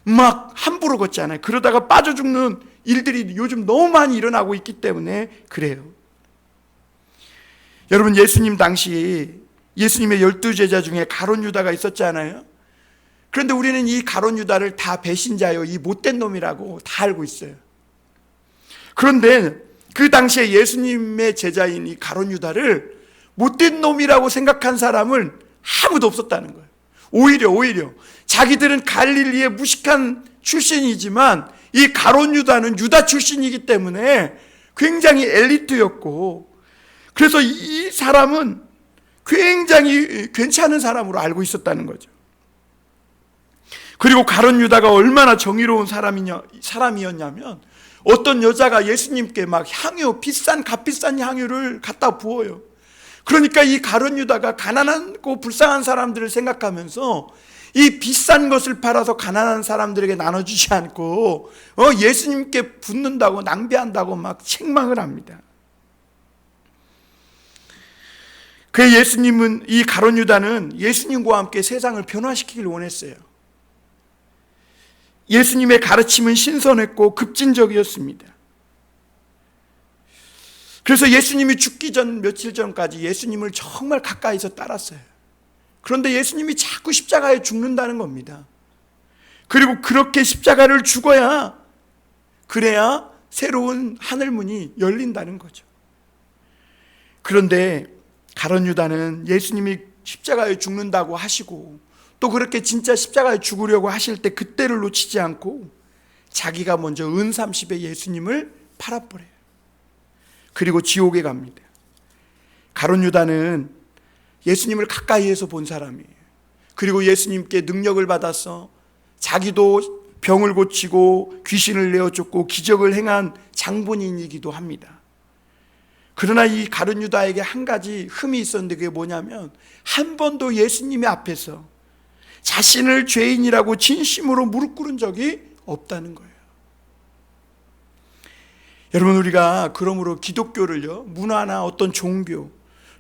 막 함부로 걷지 않아요. 그러다가 빠져 죽는 일들이 요즘 너무 많이 일어나고 있기 때문에 그래요. 여러분, 예수님 당시 예수님의 12제자 중에 가룟 유다가 있었잖아요. 그런데 우리는 이 가룟 유다를 다 배신자요, 이 못된 놈이라고 다 알고 있어요. 그런데 그 당시에 예수님의 제자인 이 가룟 유다를 못된 놈이라고 생각한 사람은 아무도 없었다는 거예요. 오히려 자기들은 갈릴리의 무식한 출신이지만 이 가룟 유다는 유다 출신이기 때문에 굉장히 엘리트였고, 그래서 이 사람은 굉장히 괜찮은 사람으로 알고 있었다는 거죠. 그리고 가룟 유다가 얼마나 정의로운 사람이었냐면, 어떤 여자가 예수님께 막 값비싼 향유를 갖다 부어요. 그러니까 이 가룟 유다가 가난하고 불쌍한 사람들을 생각하면서 이 비싼 것을 팔아서 가난한 사람들에게 나눠주지 않고 예수님께 붓는다고, 낭비한다고 막 책망을 합니다. 그 예수님은, 이 가룟 유다는 예수님과 함께 세상을 변화시키길 원했어요. 예수님의 가르침은 신선했고 급진적이었습니다. 그래서 예수님이 죽기 전 며칠 전까지 예수님을 정말 가까이서 따랐어요. 그런데 예수님이 자꾸 십자가에 죽는다는 겁니다. 그리고 그렇게 십자가를 죽어야, 그래야 새로운 하늘문이 열린다는 거죠. 그런데 가룟 유다는 예수님이 십자가에 죽는다고 하시고 또 그렇게 진짜 십자가에 죽으려고 하실 때 그때를 놓치지 않고 자기가 먼저 은30에 예수님을 팔아버려요. 그리고 지옥에 갑니다. 가룟 유다는 예수님을 가까이에서 본 사람이에요. 그리고 예수님께 능력을 받아서 자기도 병을 고치고 귀신을 내어쫓고 기적을 행한 장본인이기도 합니다. 그러나 이 가룟 유다에게 한 가지 흠이 있었는데, 그게 뭐냐면 한 번도 예수님의 앞에서 자신을 죄인이라고 진심으로 무릎 꿇은 적이 없다는 거예요. 여러분, 우리가 그러므로 기독교를요, 문화나 어떤 종교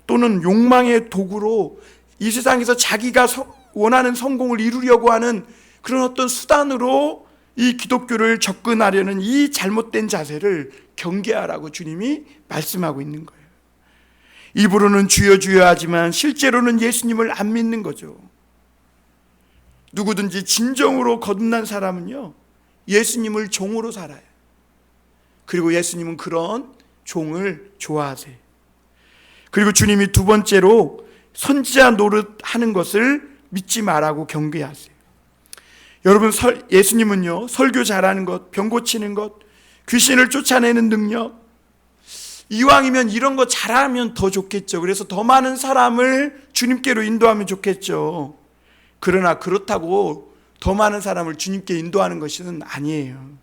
또는 욕망의 도구로 이 세상에서 자기가 원하는 성공을 이루려고 하는 그런 어떤 수단으로 이 기독교를 접근하려는 이 잘못된 자세를 경계하라고 주님이 말씀하고 있는 거예요. 입으로는 주여 주여 하지만 실제로는 예수님을 안 믿는 거죠. 누구든지 진정으로 거듭난 사람은요, 예수님을 종으로 살아요. 그리고 예수님은 그런 종을 좋아하세요. 그리고 주님이 두 번째로 선지자 노릇하는 것을 믿지 말라고 경계하세요. 여러분, 예수님은요, 설교 잘하는 것, 병 고치는 것, 귀신을 쫓아내는 능력, 이왕이면 이런 거 잘하면 더 좋겠죠. 그래서 더 많은 사람을 주님께로 인도하면 좋겠죠. 그러나 그렇다고 더 많은 사람을 주님께 인도하는 것은 아니에요.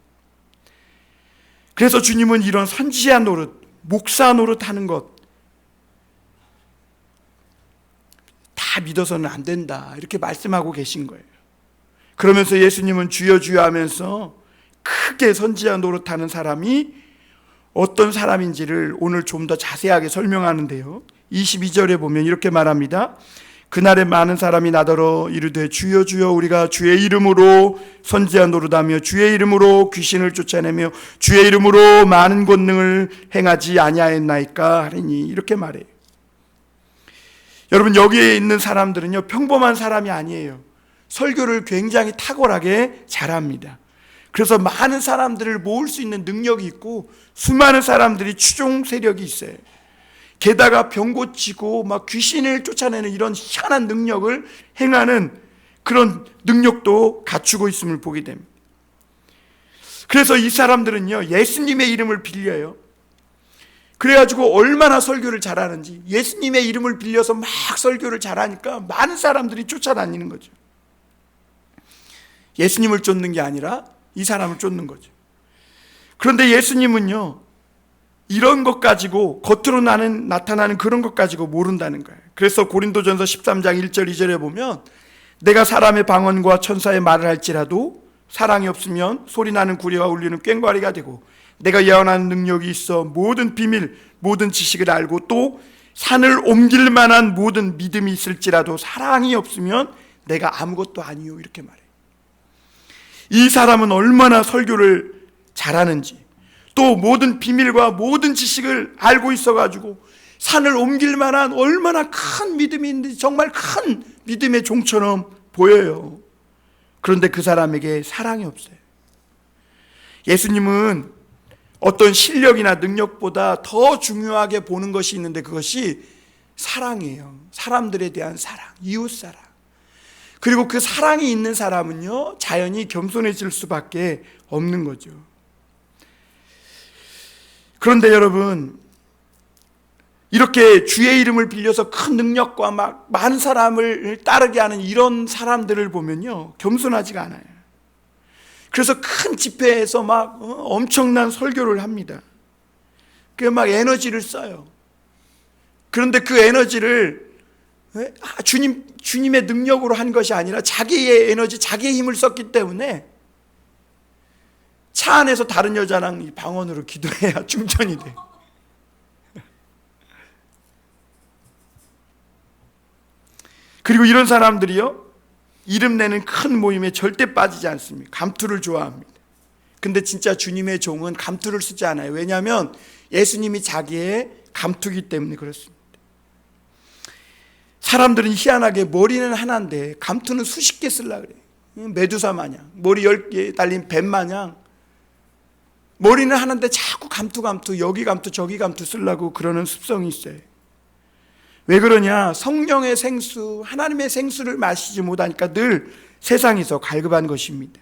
그래서 주님은 이런 선지자 노릇, 목사 노릇 하는 것 다 믿어서는 안 된다, 이렇게 말씀하고 계신 거예요. 그러면서 예수님은 주여 주여 하면서 크게 선지자 노릇하는 사람이 어떤 사람인지를 오늘 좀 더 자세하게 설명하는데요. 22절에 보면 이렇게 말합니다. 그날에 많은 사람이 나더러 이르되 주여 주여 우리가 주의 이름으로 선지자 노릇하며 주의 이름으로 귀신을 쫓아내며 주의 이름으로 많은 권능을 행하지 아니하였나이까 하리니, 이렇게 말해요. 여러분, 여기에 있는 사람들은요, 평범한 사람이 아니에요. 설교를 굉장히 탁월하게 잘합니다. 그래서 많은 사람들을 모을 수 있는 능력이 있고 수많은 사람들이 추종 세력이 있어요. 게다가 병 고치고 막 귀신을 쫓아내는 이런 희한한 능력을 행하는 그런 능력도 갖추고 있음을 보게 됩니다. 그래서 이 사람들은요, 예수님의 이름을 빌려요. 그래가지고 얼마나 설교를 잘하는지, 예수님의 이름을 빌려서 막 설교를 잘하니까 많은 사람들이 쫓아다니는 거죠. 예수님을 쫓는 게 아니라 이 사람을 쫓는 거죠. 그런데 예수님은요, 이런 것 가지고, 겉으로 나타나는 그런 것 가지고 모른다는 거예요. 그래서 고린도전서 13장 1절 2절에 보면 내가 사람의 방언과 천사의 말을 할지라도 사랑이 없으면 소리나는 구레와 울리는 꽹과리가 되고, 내가 예언하는 능력이 있어 모든 비밀 모든 지식을 알고 또 산을 옮길 만한 모든 믿음이 있을지라도 사랑이 없으면 내가 아무것도 아니요, 이렇게 말해요. 이 사람은 얼마나 설교를 잘하는지, 또 모든 비밀과 모든 지식을 알고 있어가지고 산을 옮길 만한 얼마나 큰 믿음이 있는지 정말 큰 믿음의 종처럼 보여요. 그런데 그 사람에게 사랑이 없어요. 예수님은 어떤 실력이나 능력보다 더 중요하게 보는 것이 있는데 그것이 사랑이에요. 사람들에 대한 사랑, 이웃사랑. 그리고 그 사랑이 있는 사람은요, 자연히 겸손해질 수밖에 없는 거죠. 그런데 여러분, 이렇게 주의 이름을 빌려서 큰 능력과 막 많은 사람을 따르게 하는 이런 사람들을 보면요, 겸손하지가 않아요. 그래서 큰 집회에서 막 엄청난 설교를 합니다. 그 막 에너지를 써요. 그런데 그 에너지를 주님의 능력으로 한 것이 아니라 자기의 에너지, 자기의 힘을 썼기 때문에 차 안에서 다른 여자랑 방언으로 기도해야 충전이 돼. 그리고 이런 사람들이요, 이름 내는 큰 모임에 절대 빠지지 않습니다. 감투를 좋아합니다. 근데 진짜 주님의 종은 감투를 쓰지 않아요. 왜냐하면 예수님이 자기의 감투기 때문에 그렇습니다. 사람들은 희한하게 머리는 하나인데 감투는 수십 개 쓰려고 그래요. 메두사 마냥, 머리 10개 달린 뱀 마냥 머리는 하나인데 자꾸 감투, 여기 감투 저기 감투 쓰려고 그러는 습성이 있어요. 왜 그러냐? 성령의 생수, 하나님의 생수를 마시지 못하니까 늘 세상에서 갈급한 것입니다.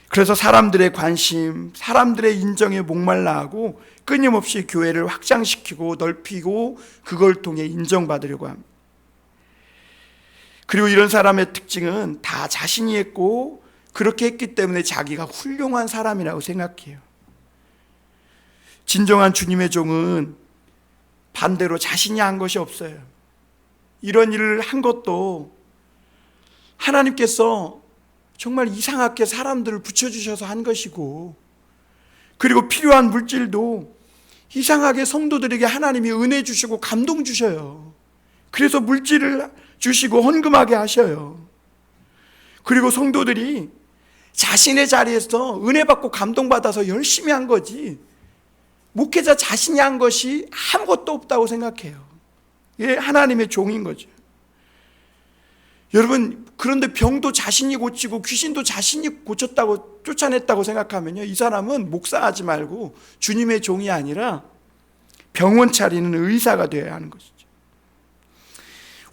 그래서 사람들의 관심, 사람들의 인정에 목말라 하고 끊임없이 교회를 확장시키고 넓히고 그걸 통해 인정받으려고 합니다. 그리고 이런 사람의 특징은 다 자신이 했고 그렇게 했기 때문에 자기가 훌륭한 사람이라고 생각해요. 진정한 주님의 종은 반대로 자신이 한 것이 없어요. 이런 일을 한 것도 하나님께서 정말 이상하게 사람들을 붙여주셔서 한 것이고, 그리고 필요한 물질도 이상하게 성도들에게 하나님이 은혜 주시고 감동 주셔요. 그래서 물질을 주시고 헌금하게 하셔요. 그리고 성도들이 자신의 자리에서 은혜 받고 감동받아서 열심히 한 거지, 목회자 자신이 한 것이 아무것도 없다고 생각해요. 이게 하나님의 종인 거죠. 여러분, 그런데 병도 자신이 고치고 귀신도 자신이 고쳤다고 쫓아냈다고 생각하면요, 이 사람은 목사하지 말고 주님의 종이 아니라 병원 차리는 의사가 되어야 하는 것이죠.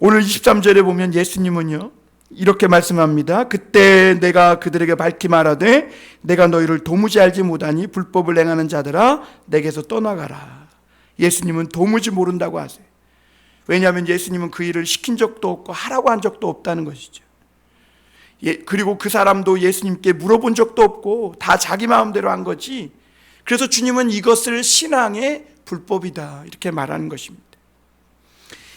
오늘 23절에 보면 예수님은요, 이렇게 말씀합니다. 그때 내가 그들에게 밝히 말하되 내가 너희를 도무지 알지 못하니 불법을 행하는 자들아 내게서 떠나가라. 예수님은 도무지 모른다고 하세요. 왜냐하면 예수님은 그 일을 시킨 적도 없고 하라고 한 적도 없다는 것이죠. 그리고 그 사람도 예수님께 물어본 적도 없고 다 자기 마음대로 한 거지. 그래서 주님은 이것을 신앙의 불법이다 이렇게 말하는 것입니다.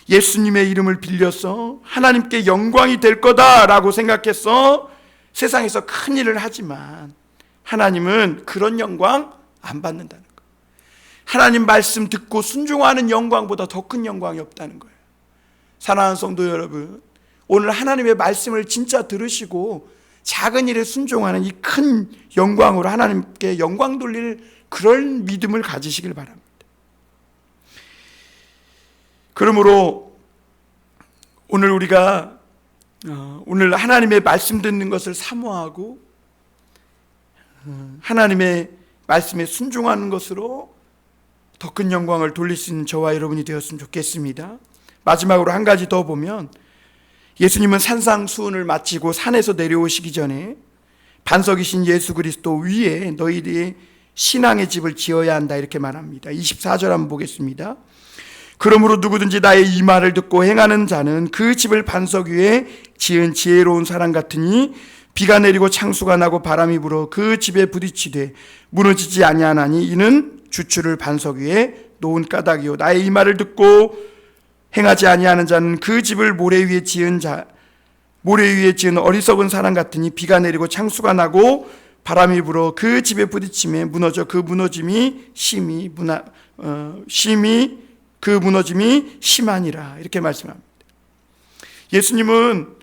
예수님의 이름을 빌려서 하나님께 영광이 될 거다라고 생각해서 세상에서 큰 일을 하지만 하나님은 그런 영광 안 받는다는 거예요. 하나님 말씀 듣고 순종하는 영광보다 더 큰 영광이 없다는 거예요. 사랑하는 성도 여러분, 오늘 하나님의 말씀을 진짜 들으시고 작은 일에 순종하는 이 큰 영광으로 하나님께 영광 돌릴 그런 믿음을 가지시길 바랍니다. 그러므로 오늘 우리가 오늘 하나님의 말씀 듣는 것을 사모하고 하나님의 말씀에 순종하는 것으로 더 큰 영광을 돌릴 수 있는 저와 여러분이 되었으면 좋겠습니다. 마지막으로 한 가지 더 보면 예수님은 산상수훈을 마치고 산에서 내려오시기 전에 반석이신 예수 그리스도 위에 너희들의 신앙의 집을 지어야 한다 이렇게 말합니다. 24절 한번 보겠습니다. 그러므로 누구든지 나의 이 말을 듣고 행하는 자는 그 집을 반석 위에 지은 지혜로운 사람 같으니 비가 내리고 창수가 나고 바람이 불어 그 집에 부딪히되 무너지지 아니하나니 이는 주추를 반석 위에 놓은 까닭이요 나의 이 말을 듣고 행하지 아니하는 자는 그 집을 모래 위에 지은 어리석은 사람 같으니 비가 내리고 창수가 나고 바람이 불어 그 집에 부딪힘에 무너져 그 무너짐이 심하니라 이렇게 말씀합니다. 예수님은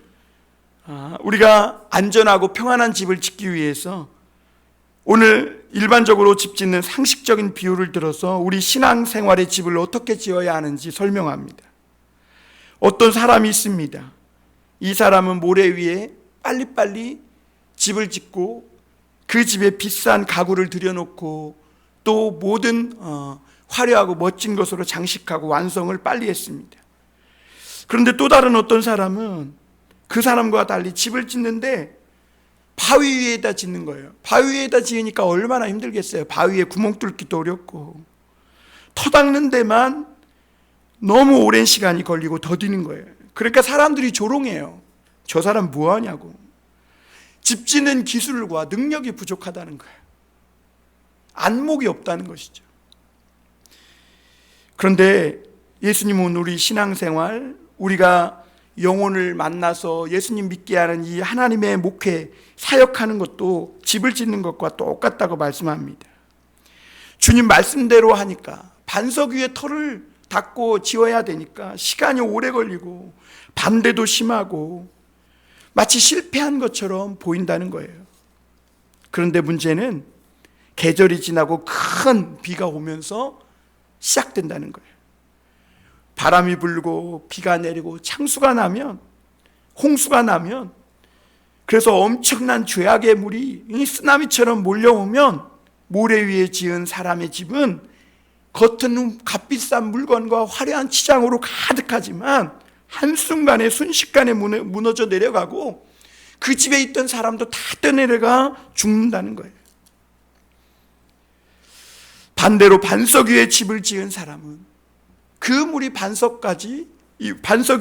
우리가 안전하고 평안한 집을 짓기 위해서 오늘 일반적으로 집 짓는 상식적인 비유를 들어서 우리 신앙생활의 집을 어떻게 지어야 하는지 설명합니다. 어떤 사람이 있습니다. 이 사람은 모래 위에 빨리빨리 집을 짓고 그 집에 비싼 가구를 들여놓고 또 모든 화려하고 멋진 것으로 장식하고 완성을 빨리 했습니다. 그런데 또 다른 어떤 사람은 그 사람과 달리 집을 짓는데 바위 위에다 짓는 거예요. 바위 위에다 지으니까 얼마나 힘들겠어요. 바위에 구멍 뚫기도 어렵고 터 닦는 데만 너무 오랜 시간이 걸리고 더디는 거예요. 그러니까 사람들이 조롱해요. 저 사람 뭐하냐고. 집 짓는 기술과 능력이 부족하다는 거예요. 안목이 없다는 것이죠. 그런데 예수님은 우리 신앙생활, 우리가 영혼을 만나서 예수님 믿게 하는 이 하나님의 목회, 사역하는 것도 집을 짓는 것과 똑같다고 말씀합니다. 주님 말씀대로 하니까 반석 위에 터를 닦고 지어야 되니까 시간이 오래 걸리고 반대도 심하고 마치 실패한 것처럼 보인다는 거예요. 그런데 문제는 계절이 지나고 큰 비가 오면서 시작된다는 거예요. 바람이 불고 비가 내리고 창수가 나면, 홍수가 나면, 그래서 엄청난 죄악의 물이 쓰나미처럼 몰려오면 모래 위에 지은 사람의 집은 겉은 값비싼 물건과 화려한 치장으로 가득하지만 한순간에 순식간에 무너져 내려가고 그 집에 있던 사람도 다 떠내려가 죽는다는 거예요. 반대로 반석 위에 집을 지은 사람은 그 물이 반석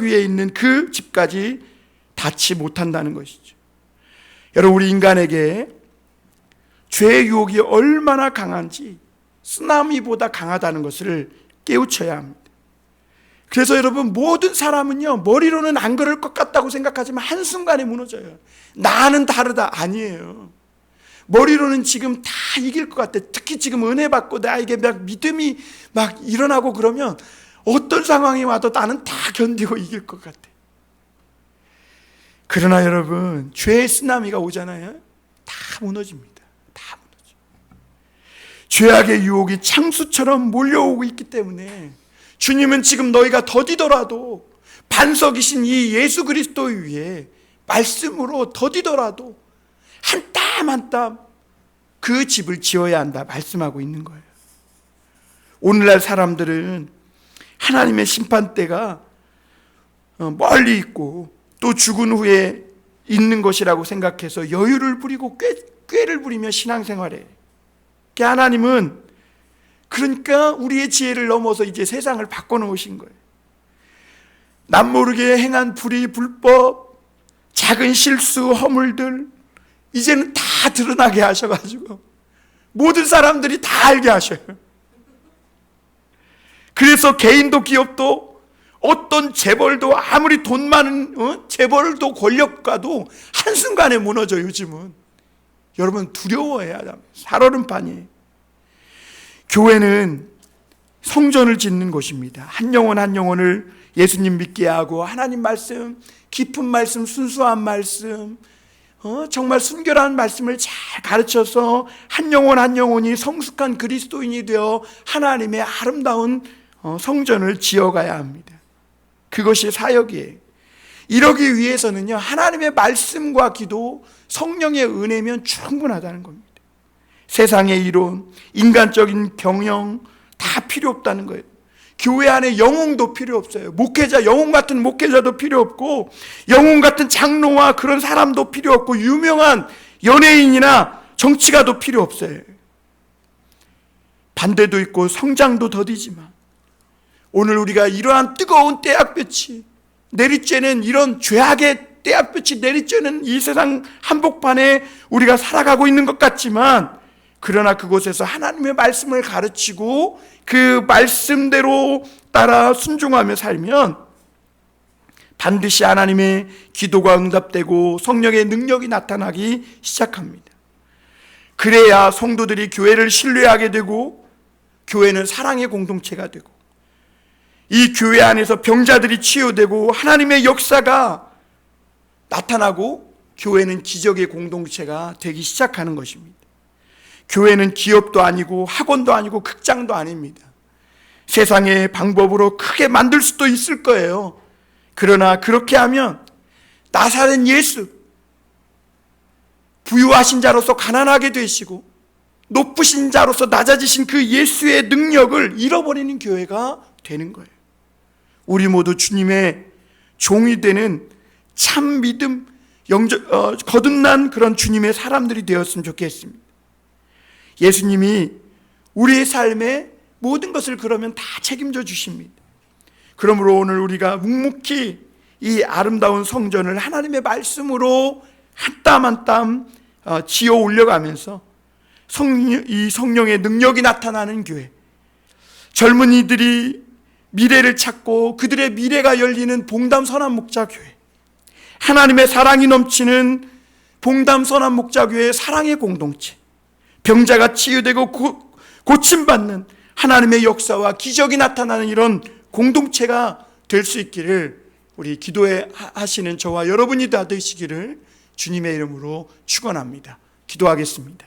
위에 있는 그 집까지 닿지 못한다는 것이죠. 여러분, 우리 인간에게 죄의 유혹이 얼마나 강한지 쓰나미보다 강하다는 것을 깨우쳐야 합니다. 그래서 여러분, 모든 사람은요, 머리로는 안 그럴 것 같다고 생각하지만 한순간에 무너져요. 나는 다르다. 아니에요. 머리로는 지금 다 이길 것 같아. 특히 지금 은혜 받고 나에게 막 믿음이 막 일어나고 그러면 어떤 상황이 와도 나는 다 견디고 이길 것 같아. 그러나 여러분, 죄의 쓰나미가 오잖아요. 다 무너집니다. 다 무너져. 죄악의 유혹이 창수처럼 몰려오고 있기 때문에 주님은 지금 너희가 더디더라도 반석이신 이 예수 그리스도 위에 말씀으로 더디더라도 한 땀 한 땀 그 집을 지어야 한다 말씀하고 있는 거예요. 오늘날 사람들은 하나님의 심판대가 멀리 있고 또 죽은 후에 있는 것이라고 생각해서 여유를 부리고 꾀를 부리며 신앙생활해. 하나님은 그러니까 우리의 지혜를 넘어서 이제 세상을 바꿔놓으신 거예요. 남모르게 행한 불의, 불법, 작은 실수, 허물들 이제는 다 드러나게 하셔가지고 모든 사람들이 다 알게 하셔요. 그래서 개인도 기업도 어떤 재벌도 아무리 돈 많은 재벌도 권력가도 한순간에 무너져. 요즘은 여러분 두려워해야 합니다. 살얼음판이에요. 교회는 성전을 짓는 곳입니다. 한 영혼 한 영혼을 예수님 믿게 하고 하나님 말씀, 깊은 말씀, 순수한 말씀, 정말 순결한 말씀을 잘 가르쳐서 한 영혼 한 영혼이 성숙한 그리스도인이 되어 하나님의 아름다운 성전을 지어가야 합니다. 그것이 사역이에요. 이러기 위해서는요, 하나님의 말씀과 기도, 성령의 은혜면 충분하다는 겁니다. 세상의 이론, 인간적인 경영 다 필요 없다는 거예요. 교회 안에 영웅도 필요 없어요. 목회자, 영웅 같은 목회자도 필요 없고, 영웅 같은 장로와 그런 사람도 필요 없고, 유명한 연예인이나 정치가도 필요 없어요. 반대도 있고 성장도 더디지만, 오늘 우리가 이러한 뜨거운 떼약볕이 내리쬐는, 이런 죄악의 떼약볕이 내리쬐는 이 세상 한복판에 우리가 살아가고 있는 것 같지만, 그러나 그곳에서 하나님의 말씀을 가르치고 그 말씀대로 따라 순종하며 살면 반드시 하나님의 기도가 응답되고 성령의 능력이 나타나기 시작합니다. 그래야 성도들이 교회를 신뢰하게 되고, 교회는 사랑의 공동체가 되고, 이 교회 안에서 병자들이 치유되고 하나님의 역사가 나타나고, 교회는 기적의 공동체가 되기 시작하는 것입니다. 교회는 기업도 아니고 학원도 아니고 극장도 아닙니다. 세상의 방법으로 크게 만들 수도 있을 거예요. 그러나 그렇게 하면 나사렛 예수, 부유하신 자로서 가난하게 되시고 높으신 자로서 낮아지신 그 예수의 능력을 잃어버리는 교회가 되는 거예요. 우리 모두 주님의 종이 되는 참 믿음, 거듭난 그런 주님의 사람들이 되었으면 좋겠습니다. 예수님이 우리의 삶에 모든 것을 그러면 다 책임져 주십니다. 그러므로 오늘 우리가 묵묵히 이 아름다운 성전을 하나님의 말씀으로 한 땀 한 땀 지어 올려가면서 이 성령의 능력이 나타나는 교회, 젊은이들이 미래를 찾고 그들의 미래가 열리는 봉담 선한 목자교회, 하나님의 사랑이 넘치는 봉담 선한 목자교회의 사랑의 공동체, 병자가 치유되고 고침받는 하나님의 역사와 기적이 나타나는 이런 공동체가 될 수 있기를 우리 기도해 하시는 저와 여러분이 다 되시기를 주님의 이름으로 축원합니다. 기도하겠습니다.